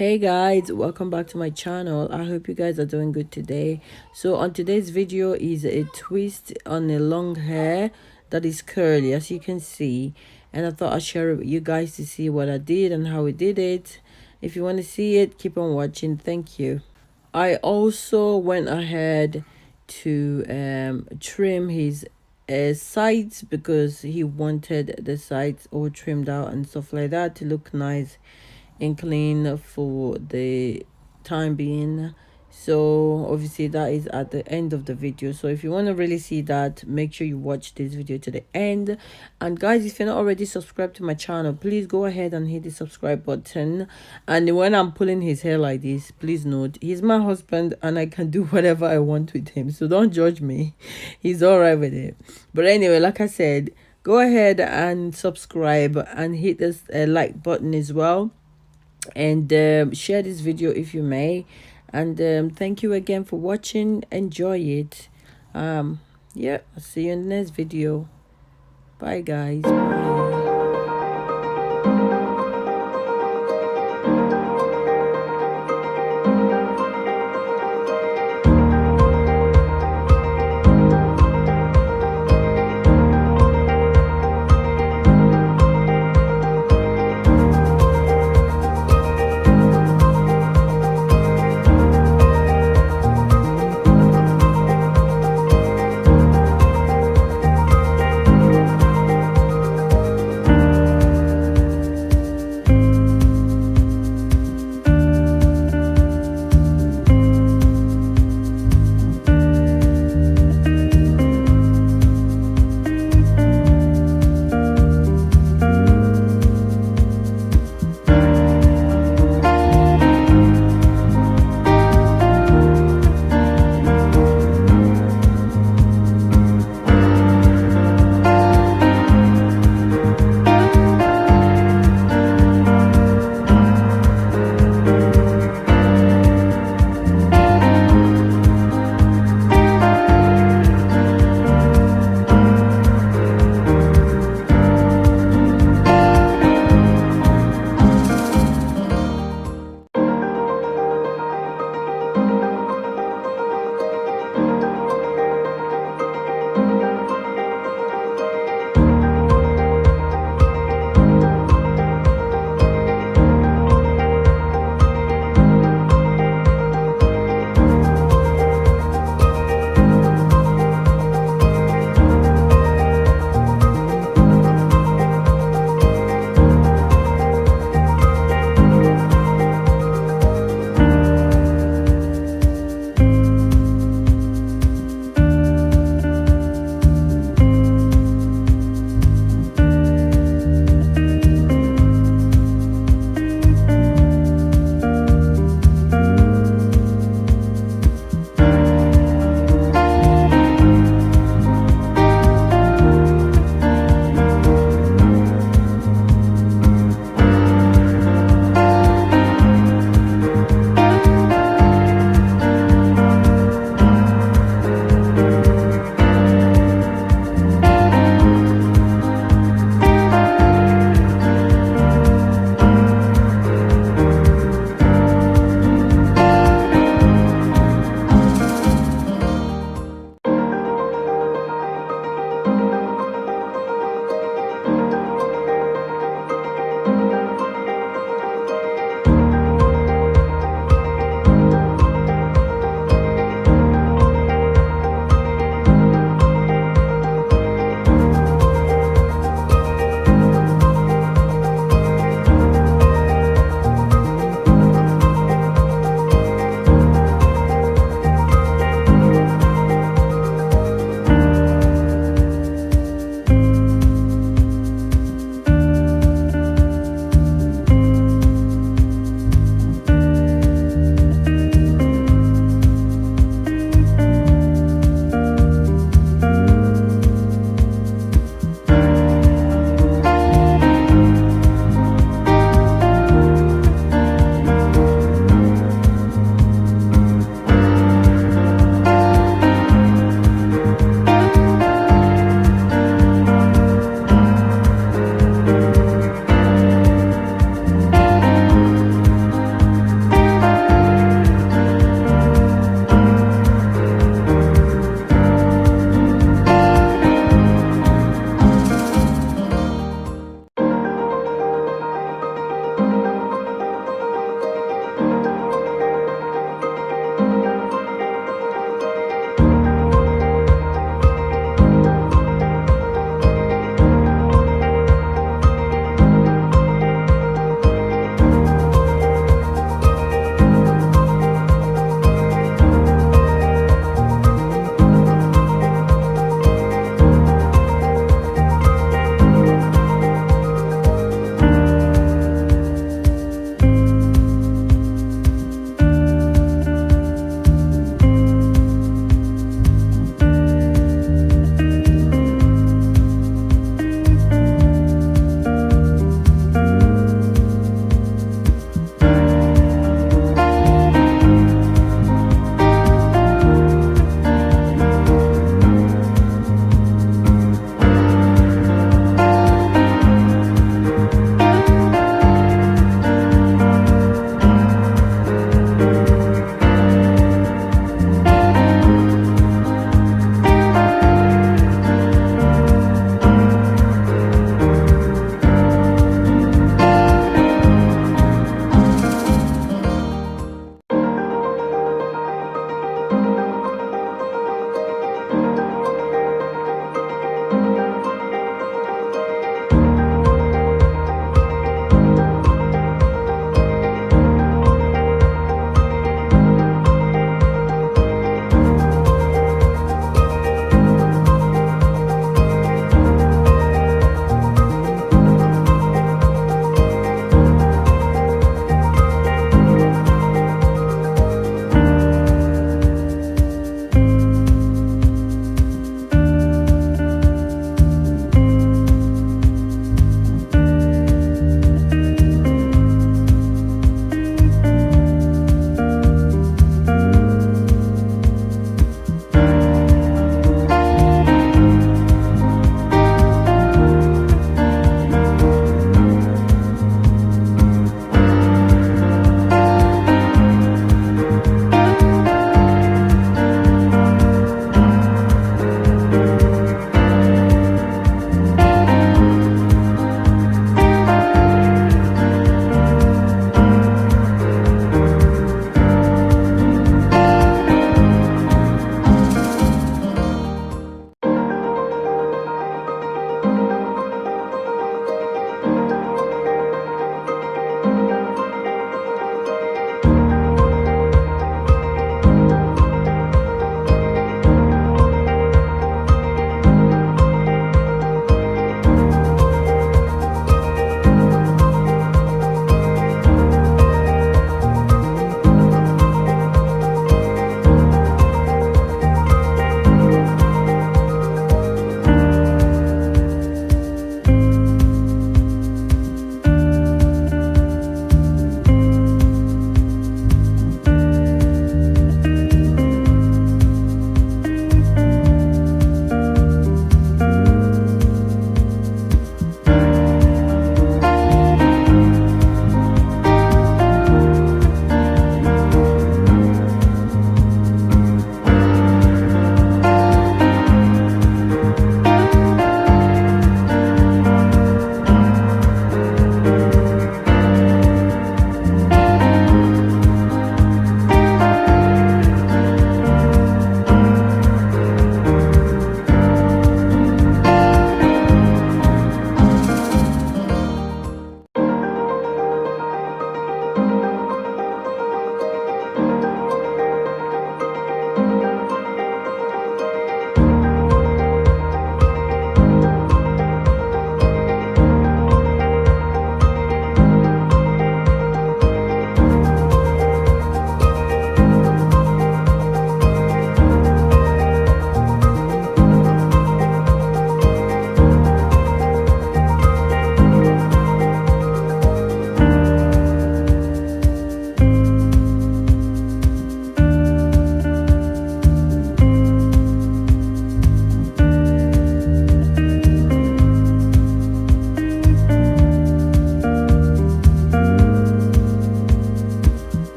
Hey guys, welcome back to my channel. I hope you guys are doing good today. So on today's video is a twist on a long hair that is curly, as you can see, and I thought I'd share it with you guys to see what I did and how we did it. If you want to see it, keep on watching. Thank you. I also went ahead to trim his sides because he wanted the sides all trimmed out and stuff like that to look nice and clean for the time being. So obviously that is at the end of the video, so if you want to really see that, make sure you watch this video to the end. And guys, if you're not already subscribed to my channel, please go ahead and hit the subscribe button. And when I'm pulling his hair like this, please note he's my husband and I can do whatever I want with him, so don't judge me. He's all right with it. But anyway, like I said, go ahead and subscribe and hit this like button as well, and share this video if you may. And thank you again for watching. Enjoy it. Yeah, I'll see you in the next video. Bye guys. Bye.